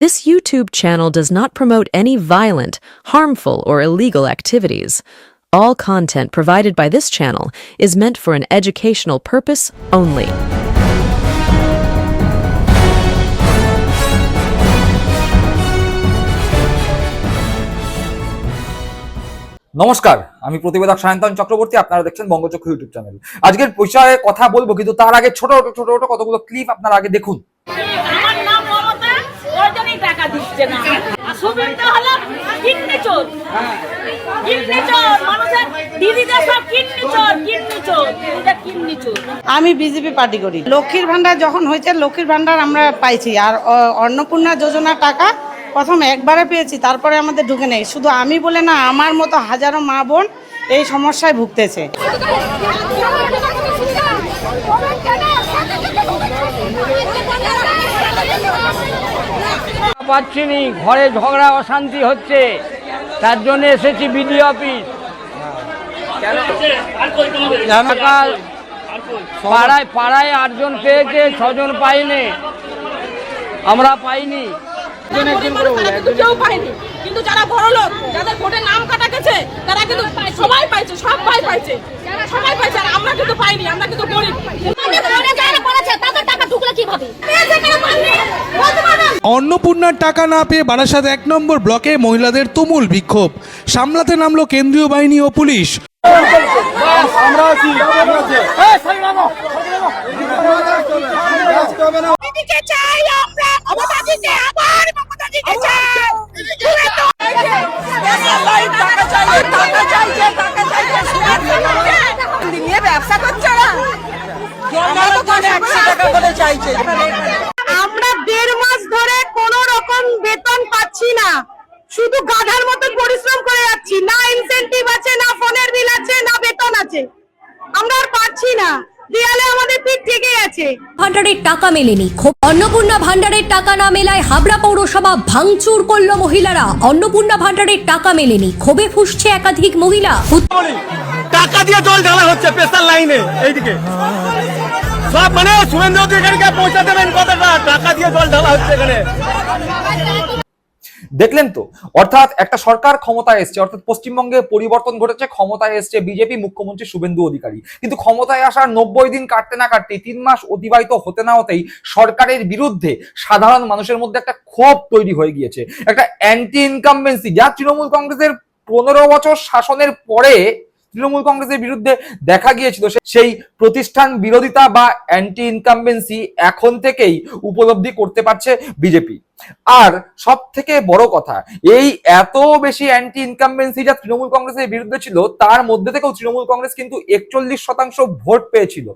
This YouTube channel does not promote any violent, harmful, or illegal activities. All content provided by this channel is meant for an educational purpose only. নমস্কার, আমি প্রতিবেদক সায়ন্তন চক্রবর্তী। আপনারা দেখছেন বঙ্গচক্ষু YouTube channel. আজকের বিষয়ে কথা বলবো, কিন্তু তার আগে ছোট ছোট কতগুলো ক্লিপ আপনারা আগে দেখুন। আমার নাম মমতা, ওইজনই টাকা দিচ্ছে না। সুবিধা হলো কিডনি চোর, কিডনি চোর, মানুষের দিদিদের সব কিডনি চোর, কিডনি চোর। আমি বিজেপি পার্টি করি। লক্ষ্মীর ভান্ডার যখন হয়েছে, লক্ষ্মীর ভান্ডার আমরা পাইছি, আর অন্নপূর্ণা যোজনার টাকা প্রথম একবারে পেয়েছি, তারপরে আমাদের ঢুকে নেই। শুধু আমি বলে না, আমার মতো হাজারো মা বোন এই সমস্যায় ভুগতেছে। পাচ্ছিনি, ঘরে ঝগড়া অশান্তি হচ্ছে, তার জন্য এসেছি বিডিও অফিস। পাড়ায় পাড়ায় 8 জন পেয়েছে, 6 জন পাইনি, আমরা পাইনি। কেউ পায়নি, কিন্তু যারা বড় লোক, যাদের ভোটে নাম কাটা গেছে, তারা কিন্তু সবাই পাইছে, সব পাইছে, সবাই পাইছে, আর আমরা কিন্তু পাইনি, আমরা কিন্তু গরিব। অন্নপূর্ণার টাকা না পেয়ে বারাসাত 1 নম্বর ব্লকে মহিলাদের তুমুল বিক্ষোভ। সামলাতে নামলো কেন্দ্রীয় বাহিনী ও পুলিশ। আমরা 1.5 মাস ধরে কোন রকম বেতন পাচ্ছি না, শুধু গাধার মতো পরিশ্রম করে যাচ্ছি। না ইনসেনটিভ আছে, না ফোনের বিল আছে, না বেতন আছে, আমরা আর পাচ্ছি না। দেয়ালে আমাদের পিঠ থেকে আছে। ভান্ডারের টাকা মেলেনি, অন্নপূর্ণা ভান্ডারের টাকা না মেলায় হাবড়া পৌরসভা ভাঙচুর করলো মহিলারা। অন্নপূর্ণা ভান্ডারের টাকা মেলেনি, ক্ষোভে ফুঁসছে একাধিক মহিলা। টাকা দিয়ে জল ঢালা হচ্ছে স্পেশাল লাইনে, এইদিকে সব মানে শুভেন্দু অধিকারীকে পৌঁছে দেবেন কতটা টাকা দিয়ে জল ঢালা হচ্ছে এখানে। দেখলেন তো, অর্থাৎ একটা সরকার ক্ষমতায় এসছে, অর্থাৎ পশ্চিমবঙ্গে পরিবর্তন ঘটেছে, ক্ষমতায় এসছে বিজেপি, মুখ্যমন্ত্রী শুভেন্দু অধিকারী। কিন্তু ক্ষমতায় আসার 90 দিন কাটতে না কাটতেই, 3 মাস অতিবাহিত হতে না হতেই সরকারের বিরুদ্ধে সাধারণ মানুষের মধ্যে একটা ক্ষোভ তৈরি হয়ে গিয়েছে, একটা অ্যান্টি ইনকামবেন্সি, যা তৃণমূল কংগ্রেসের 15 বছর শাসনের পরে তৃণমূল কংগ্রেসের বিরুদ্ধে দেখা গিয়েছিল। সেই প্রতিষ্ঠান বিরোধিতা বা অ্যান্টি ইনকামবেন্সি এখন থেকেই উপলব্ধি করতে পারছে বিজেপি। আর সব থেকে বড় কথা, এই এত বেশি অ্যান্টি ইনকামবেন্সি যা তৃণমূল কংগ্রেসের বিরুদ্ধে ছিল, তার মধ্যে থেকেও তৃণমূল কংগ্রেস কিন্তু 41% ভোট পেয়েছিল।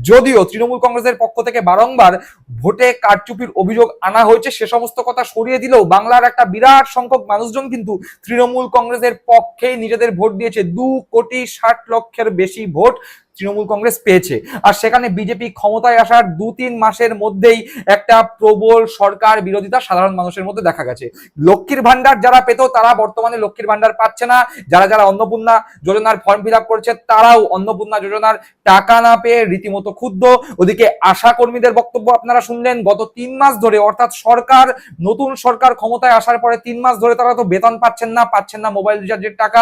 যদিও তৃণমূল কংগ্রেসের পক্ষ থেকে বারংবার ভোটে কারচুপির অভিযোগ আনা হয়েছে, সে সমস্ত কথা সরিয়ে দিলেও বাংলার একটা বিরাট সংখ্যক মানুষজন কিন্তু তৃণমূল কংগ্রেসের পক্ষেই নিজেদের ভোট দিয়েছে। 2,60,00,000-এর বেশি ভোট তৃণমূল কংগ্রেস পেয়েছে। আর সেখানে বিজেপি ক্ষমতায় আসার 2-3 মাসের মধ্যেই একটা প্রবল সরকার বিরোধিতা সাধারণ মানুষের মধ্যে দেখা গেছে। লক্ষ্মীর ভান্ডার যারা পেত, তারা বর্তমানে লক্ষ্মীর ভান্ডার পাচ্ছে না। যারা অন্নপূর্ণা যোজনার ফর্ম ফিল আপ করেছে, তারাও অন্নপূর্ণা যোজনার টাকা না পেয়ে রীতিমতো ক্ষুব্ধ। ওদিকে আশা কর্মীদের বক্তব্য আপনারা শুনলেন। গত 3 মাস ধরে, অর্থাৎ নতুন সরকার ক্ষমতায় আসার পরে 3 মাস ধরে তারা তো বেতন পাচ্ছেন না মোবাইল রিচার্জের টাকা।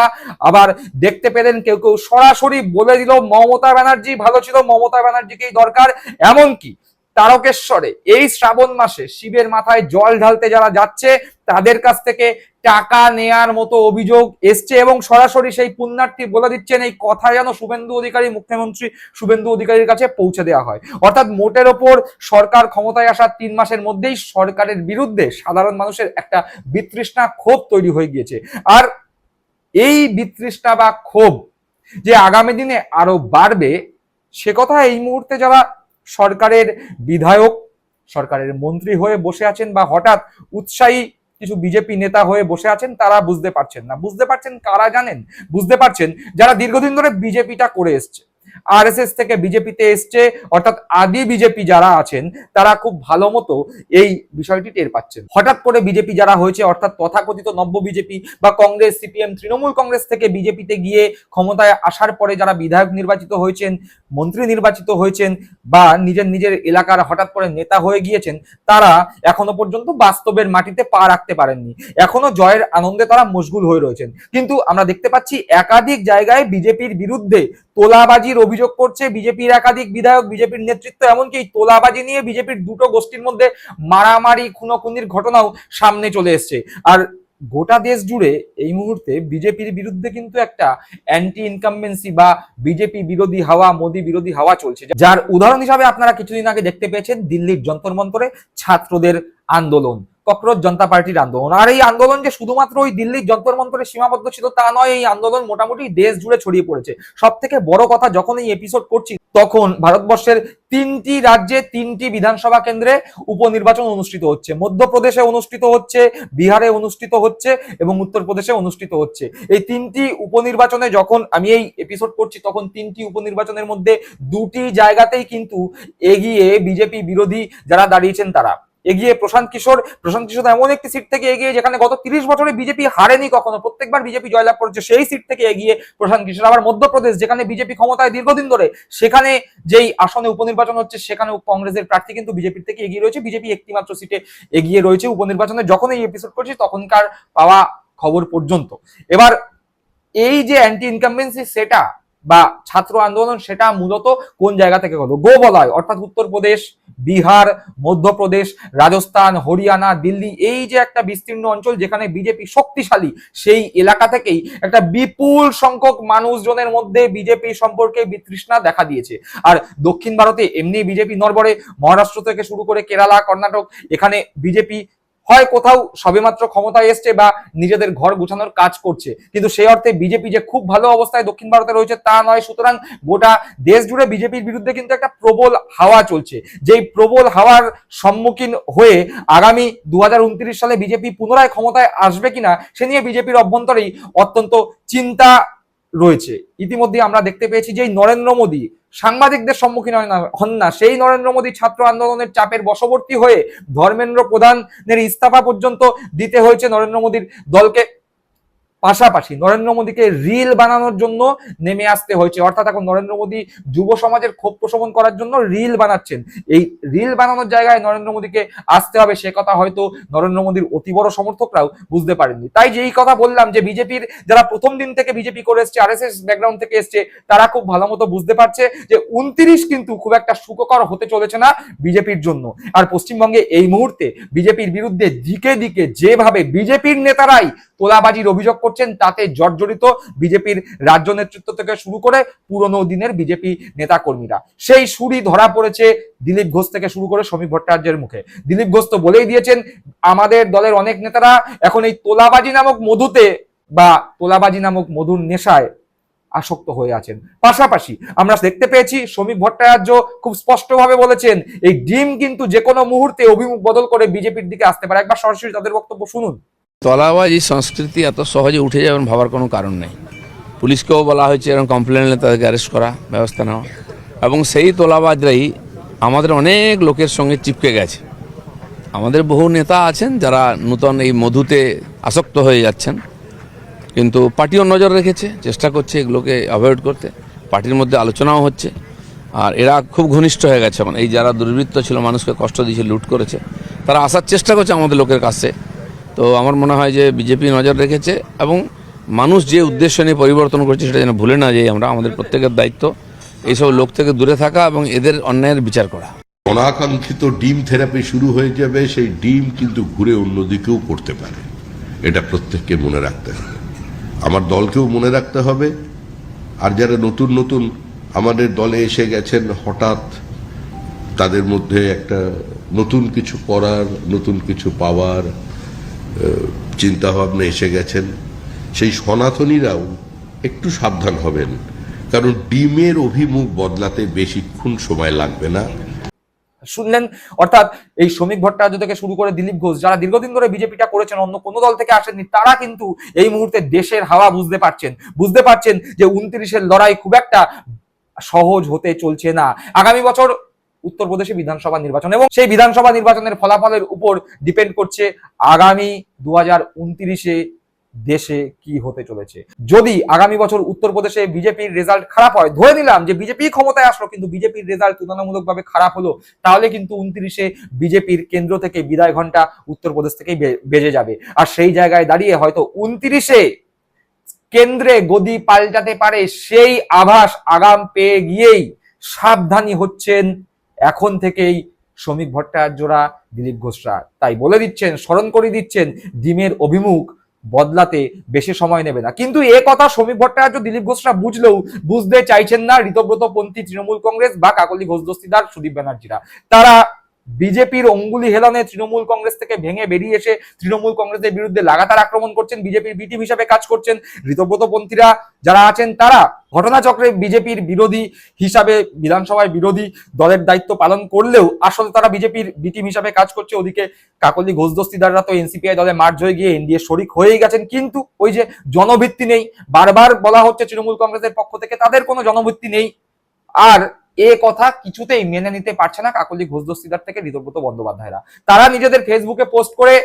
আবার দেখতে পেলেন কেউ সরাসরি বলে দিল মমতা ব্যানার্জি ভালো ছিল, মমতা ব্যানার্জিকেই দরকার। এমনকি তারকেশ্বরে এই শ্রাবণ মাসে শিবের মাথায় জল ঢালতে যারা যাচ্ছে, তাদের কাছ থেকে টাকা নেয়ার মতো অভিযোগ এসছে, এবং সরাসরি সেই পুণ্যার্থী বলে দিচ্ছেন এই কথা যেন মুখ্যমন্ত্রী শুভেন্দু অধিকারীর কাছে পৌঁছে দেওয়া হয়। অর্থাৎ মোটের ওপর সরকার ক্ষমতায় আসার 3 মাসের মধ্যেই সরকারের বিরুদ্ধে সাধারণ মানুষের একটা বিতৃষ্ণা, ক্ষোভ তৈরি হয়ে গিয়েছে। আর এই বিতৃষ্ণা বা ক্ষোভ যে আগামী দিনে আরো বাড়বে, সে কথা এই মুহূর্তে যারা সরকারের বিধায়ক, সরকারের মন্ত্রী হয়ে বসে আছেন, বা হঠাৎ উৎসাহী কিছু বিজেপি নেতা হয়ে বসে আছেন, তারা বুঝতে পারছেন না। বুঝতে পারছেন কারা জানেন? বুঝতে পারছেন যারা দীর্ঘদিন ধরে বিজেপিটা করে এসছে, আরএসএস থেকে বিজেপিতে এসছে, অর্থাৎ আদি বিজেপি যারা আছেন তারা খুব ভালো মতো এই বিষয়টি টের পাচ্ছেন। হঠাৎ করে বিজেপি যারা হয়েছে, অর্থাৎ তথাকথিত নব্য বিজেপি বা কংগ্রেস, সিপিএম, তৃণমূল কংগ্রেস থেকে বিজেপিতে গিয়ে ক্ষমতায় আসার পরে যারা বিধায়ক নির্বাচিত হয়েছেন, মন্ত্রী নির্বাচিত হয়েছেন বা নিজের নিজের এলাকার হঠাৎ করে নেতা হয়ে গিয়েছেন, তারা এখনো পর্যন্ত বাস্তবের মাটিতে পা রাখতে পারেননি। এখনো জয়ের আনন্দে তারা মশগুল হয়ে রয়েছেন। কিন্তু আমরা দেখতে পাচ্ছি একাধিক জায়গায় বিজেপির বিরুদ্ধে তোলাবাজির অভিযোগ করছে বিজেপির একাধিক বিধায়ক, বিজেপির নেতৃত্ব। এমনকি তোলাবাজি নিয়ে বিজেপির দুটো গোষ্ঠীর মধ্যে মারামারি, খুনোখুনির ঘটনাও সামনে চলে এসছে। আর গোটা দেশ জুড়ে এই মুহূর্তে বিজেপির বিরুদ্ধে কিন্তু একটা অ্যান্টি ইনকামবেন্সি বা বিজেপি বিরোধী হাওয়া, মোদী বিরোধী হাওয়া চলছে, যার উদাহরণ হিসাবে আপনারা কিছুদিন আগে দেখতে পেয়েছেন দিল্লির যন্তর মন্তরে ছাত্রদের আন্দোলন, ককরোচ জনতা পার্টির আন্দোলন। আর এই আন্দোলন যে শুধুমাত্র ওই দিল্লির যন্তর মন্তরে সীমাবদ্ধ ছিল তা নয়, এই আন্দোলন মোটামুটি দেশ জুড়ে ছড়িয়ে পড়েছে। সব থেকে বড় কথা, যখন এই এপিসোড করছি তখন ভারতবর্ষের 3টি রাজ্যে 3টি বিধানসভা কেন্দ্রে উপনির্বাচন অনুষ্ঠিত হচ্ছে। মধ্যপ্রদেশে অনুষ্ঠিত হচ্ছে, বিহারে অনুষ্ঠিত হচ্ছে এবং উত্তরপ্রদেশে অনুষ্ঠিত হচ্ছে। এই 3টি উপনির্বাচনে যখন আমি এই এপিসোড করছি তখন 3টি উপনির্বাচনের মধ্যে 2টি জায়গাতেই কিন্তু এগিয়ে বিজেপি বিরোধী যারা দাঁড়িয়েছেন তারা এগিয়ে প্রশান্ত কিশোর এমন একটি সিট থেকে এগিয়ে যেখানে গত 30 বছরে বিজেপি হারেনি কখনো, প্রত্যেকবার বিজেপি জয়লাভ করেছে, সেই সিট থেকে এগিয়ে প্রশান্ত কিশোর। আবার মধ্যপ্রদেশ, যেখানে বিজেপি ক্ষমতায় দীর্ঘদিন ধরে, সেখানে যেই আসনে উপনির্বাচন হচ্ছে সেখানেও কংগ্রেসের প্রার্থী কিন্তু বিজেপির থেকে এগিয়ে রয়েছে। বিজেপি একটি মাত্র সিটে এগিয়ে রয়েছে উপনির্বাচনে, যখন এই এপিসোড করছি তখনকার পাওয়া খবর পর্যন্ত। এবার এই যে অ্যান্টি ইনকামবেন্সি সেটা বা ছাত্র আন্দোলন, সেটা মূলত কোন জায়গা থেকে হলো? গোবলয়, অর্থাৎ উত্তরপ্রদেশ, বিহার, মধ্যপ্রদেশ, রাজস্থান, হরিয়ানা, দিল্লি, এই যে একটা বিস্তীর্ণ অঞ্চল যেখানে বিজেপি শক্তিশালী, সেই এলাকা থেকেই একটা বিপুল সংখ্যক মানুষজনের মধ্যে বিজেপি সম্পর্কে বিতৃষ্ণা দেখা দিয়েছে। আর দক্ষিণ ভারতে এমনি বিজেপি নড়বড়ে, মহারাষ্ট্র থেকে শুরু করে কেরালা, কর্ণাটক, এখানে বিজেপি হয় কোথাও সবেমাত্র ক্ষমতায় এসছে বা নিজেদের ঘর গোছানোর কাজ করছে, কিন্তু সেই অর্থে বিজেপি যে খুব ভালো অবস্থায় দক্ষিণ ভারতে রয়েছে তা নয়। সুতরাং গোটা দেশ জুড়ে বিজেপির বিরুদ্ধে কিন্তু একটা প্রবল হাওয়া চলছে। যেই প্রবল হাওয়ার সম্মুখীন হয়ে আগামী 2029 সালে বিজেপি পুনরায় ক্ষমতায় আসবে কিনা সে নিয়ে বিজেপির অভ্যন্তরেই অত্যন্ত চিন্তা রয়েছে। ইতিমধ্যে আমরা দেখতে পেয়েছি যে নরেন্দ্র মোদী সাংবাদিকদের সম্মুখীন হন না, সেই নরেন্দ্র মোদী ছাত্র আন্দোলনের চাপের বশবর্তী হয়ে ধর্মেন্দ্র প্রধানের ইস্তফা পর্যন্ত দিতে হয়েছে নরেন্দ্র মোদীর দলকে। পাশাপাশি নরেন্দ্র মোদীকে রিল বানানোর জন্য নেমে আসতে হয়েছে, অর্থাৎ এখন নরেন্দ্র মোদী যুব সমাজের ক্ষোভ প্রশমন করার জন্য রিল বানাচ্ছেন। এই রিল বানানোর জায়গায় নরেন্দ্র মোদীকে আসতে হবে, সে কথা হয়তো নরেন্দ্র মোদীর অতি বড় সমর্থকরাও বুঝতে পারেননি। তাই যেই কথা বললাম যে বিজেপির যারা প্রথম দিন থেকে বিজেপি করে এসছে, আরএসএস ব্যাকগ্রাউন্ড থেকে এসছে, তারা খুব ভালো মতো বুঝতে পারছে যে 29 কিন্তু খুব একটা সুখকর হতে চলেছে না বিজেপির জন্য। আর পশ্চিমবঙ্গে এই মুহূর্তে বিজেপির বিরুদ্ধে দিকে দিকে যেভাবে বিজেপির নেতারাই তোলাবাজির অভিযোগ করছেন, তাতে জর্জরিত বিজেপির রাজ্য নেতৃত্ব থেকে শুরু করে পুরনো দিনের বিজেপি নেতা কর্মীরা। সেই সুরই ধরা পড়েছে দিলীপ ঘোষ থেকে শুরু করে শ্রমিক ভট্টাচার্যের মুখে। দিলীপ ঘোষ তো বলেই দিয়েছেন আমাদের দলের অনেক নেতারা এখন এই তোলাবাজি নামক মধুতে বা তোলাবাজি নামক মধুর নেশায় আসক্ত হয়ে আছেন। পাশাপাশি আমরা দেখতে পেয়েছি শ্রমিক ভট্টাচার্য খুব স্পষ্টভাবে বলেছেন এই ডিম কিন্তু যে কোনো মুহূর্তে অভিমুখ বদল করে বিজেপির দিকে আসতে পারে। একবার সরাসরি তাদের বক্তব্য শুনুন। তলাবাজি সংস্কৃতি এত সহজে উঠে যাবেন ভাবার কোনো কারণ নেই। পুলিশকেও বলা হয়েছে এরকম কমপ্লেন এলে তাদেরকে অ্যারেস্ট করা, ব্যবস্থা নেওয়া, এবং সেই তোলাবাজরাই আমাদের অনেক লোকের সঙ্গে চিপকে গেছে। আমাদের বহু নেতা আছেন যারা নূতন এই মধুতে আসক্ত হয়ে যাচ্ছেন, কিন্তু পার্টিও নজর রেখেছে, চেষ্টা করছে এগুলোকে অ্যাভয়েড করতে। পার্টির মধ্যে আলোচনাও হচ্ছে, আর এরা খুব ঘনিষ্ঠ হয়ে গেছে। এখন এই যারা দুর্বৃত্ত ছিল, মানুষকে কষ্ট দিয়েছে, লুট করেছে, তারা আসার চেষ্টা করছে আমাদের লোকের কাছে। তো আমার মনে হয় যে বিজেপি নজর রেখেছে এবং মানুষ যে উদ্দেশ্য নিয়ে পরিবর্তন করছে সেটা যেন ভুলে না যাই আমরা। আমাদের প্রত্যেকের দায়িত্ব এইসব লোক থেকে দূরে থাকা এবং এদের অন্যায়ের বিচার করা। অনাকাঙ্ক্ষিত ডিম থেরাপি শুরু হয়ে যাবে, সেই ডিম কিন্তু ঘুরে অন্যদিকেও পড়তে পারে, এটা প্রত্যেককে মনে রাখতে হবে, আমার দলকেও মনে রাখতে হবে। আর যারা নতুন নতুন আমাদের দলে এসে গেছেন, হঠাৎ তাদের মধ্যে একটা নতুন কিছু করার, নতুন কিছু পাওয়ার চিন্তা ভাবনা এসে গেছেন, সেই সনাতনীরাও একটু সাবধান হবেন, কারণ ডিমের অভিমুখ বদলাতে বেশিক্ষণ সময় লাগবে না। শুনলেন, অর্থাৎ এই শ্রমিক ভট্টাচার্য থেকে শুরু করে দিলীপ ঘোষ, যারা দীর্ঘদিন ধরে বিজেপিটা করেছেন, অন্য কোনো দল থেকে আসেননি, তারা কিন্তু এই মুহূর্তে দেশের হাওয়া বুঝতে পারছেন যে 29-এর লড়াই খুব একটা সহজ হতে চলছে না। আগামী বছর উত্তরপ্রদেশে বিধানসভা নির্বাচন এবং সেই বিধানসভা নির্বাচনের ফলাফলের উপর ডিপেন্ড করছে আগামী 2029-এ দেশে কি হতে চলেছে। যদি আগামী বছর উত্তরপ্রদেশে বিজেপির রেজাল্ট খারাপ হয়, ধরে নিলাম যে বিজেপি ক্ষমতায় আসলো কিন্তু বিজেপির রেজাল্ট তুলনামূলকভাবে খারাপ হলো, তাহলে কিন্তু 29-এ বিজেপির কেন্দ্র থেকে বিদায় ঘন্টা উত্তরপ্রদেশ থেকেই বেজে যাবে। আর সেই জায়গায় দাঁড়িয়ে হয়তো 29-এ কেন্দ্রে গদি পাল্টাতে পারে সেই আভাস আগাম পেয়ে গিয়েই সাবধানী হচ্ছেন এখন থেকেই শ্রমিক ভট্টাচার্যরা, দিলীপ ঘোষরা। তাই বলে দিচ্ছেন, স্মরণ করে দিচ্ছেন, ডিমের অভিমুখ বদলাতে বেশি সময় নেবে না। কিন্তু এ কথা শ্রমিক ভট্টাচার্য, দিলীপ ঘোষরা বুঝলেও বুঝতে চাইছেন না ঋতব্রত পন্থী তৃণমূল কংগ্রেস বা কাকলি ঘোষ দস্তিদার সুদীপ ব্যানার্জিরা। তারা বিজেপির অঙ্গুলি হেলনে তৃণমূল কংগ্রেস থেকে ভেঙে বেরিয়ে এসে তৃণমূল কংগ্রেসের বিরুদ্ধে লাগাতার আক্রমণ করছেন, বিজেপির বি টিম হিসাবে কাজ করছেন। ঋতব্রত পন্থীরা যারা আছেন তারা ঘটনাচক্রে বিজেপির বিরোধী হিসাবে বিধানসভায় বিরোধী দলের দায়িত্ব পালন করলেও আসলে তারা বিজেপির বি টিম হিসাবে কাজ করছে। ওদিকে কাকলি ঘোষ দস্তিদাররা তো এনসিপিআই দলে মার্জ হয়ে গিয়ে এনডিএ শরিক হয়েই গেছেন, কিন্তু ওই যে জনভিত্তি নেই। বারবার বলা হচ্ছে তৃণমূল কংগ্রেসের পক্ষ থেকে তাদের কোনো জনভিত্তি নেই। আর এ কথা কিছুতেই মেনে নিতে পারছে না কাকলি ঘোষ দস্তিদার থেকে ঋতব্রত বন্দ্যোপাধ্যায়রা। তারা নিজেদের ফেসবুকে পোস্ট করে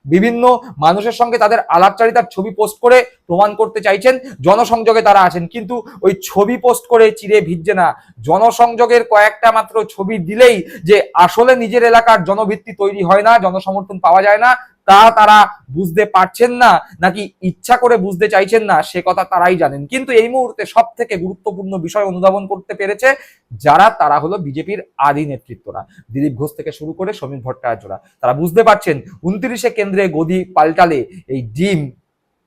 বিভিন্ন মানুষের সঙ্গে তাদের আলাপচারিতার ছবি পোস্ট করে প্রমাণ করতে চাইছেন জনসংযোগে তারা আছেন, কিন্তু ওই ছবি পোস্ট করে চিরে ভিজছে না। জনসংযোগের কয়েকটা মাত্র ছবি দিলেই যে আসলে নিজের এলাকার জনভিত্তি তৈরি হয় না, জনসমর্থন পাওয়া যায় না, তা তারা বুঝতে পারছেন না নাকি ইচ্ছা করে বুঝতে চাইছেন না সে কথা তারাই জানেন। কিন্তু এই মুহূর্তে সব থেকে গুরুত্বপূর্ণ বিষয় অনুধাবন করতে পেরেছে যারা, তারা হলো বিজেপির আদি নেতৃত্বরা, দিলীপ ঘোষ থেকে শুরু করে শ্রমিক ভট্টাচার্যরা। তারা বুঝতে পারছেন 29-এ কেন্দ্রে গদি পাল্টালে এই ডিম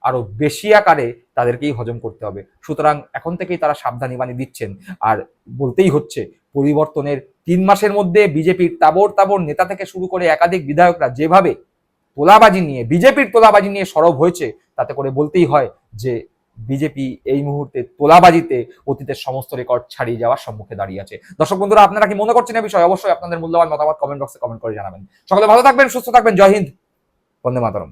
আরো বেশি আকারে তাদেরকেই হজম করতে হবে। সুতরাং এখন থেকেই তারা সাবধানী বাণী দিচ্ছেন। আর বলতেই হচ্ছে, পরিবর্তনের 3 মাসের মধ্যে বিজেপির তাবর নেতা থেকে শুরু করে একাধিক বিধায়করা যেভাবে তোলাবাজি নিয়ে, বিজেপির তোলাবাজি নিয়ে সরব হয়েছে, তাতে করে বলতেই হয় যে বিজেপি এই মুহূর্তে তোলাবাজিতে অতীতের সমস্ত রেকর্ড ছাড়িয়ে যাওয়ার সম্মুখে দাঁড়িয়ে আছে। দর্শক বন্ধুরা, আপনারা কি মনে করছেন এই বিষয়ে? অবশ্যই আপনাদের মূল্যবান মতামত কমেন্ট বক্সে কমেন্ট করে জানাবেন। সকলে ভালো থাকবেন, সুস্থ থাকবেন। জয় হিন্দ, বন্দে মাতরম।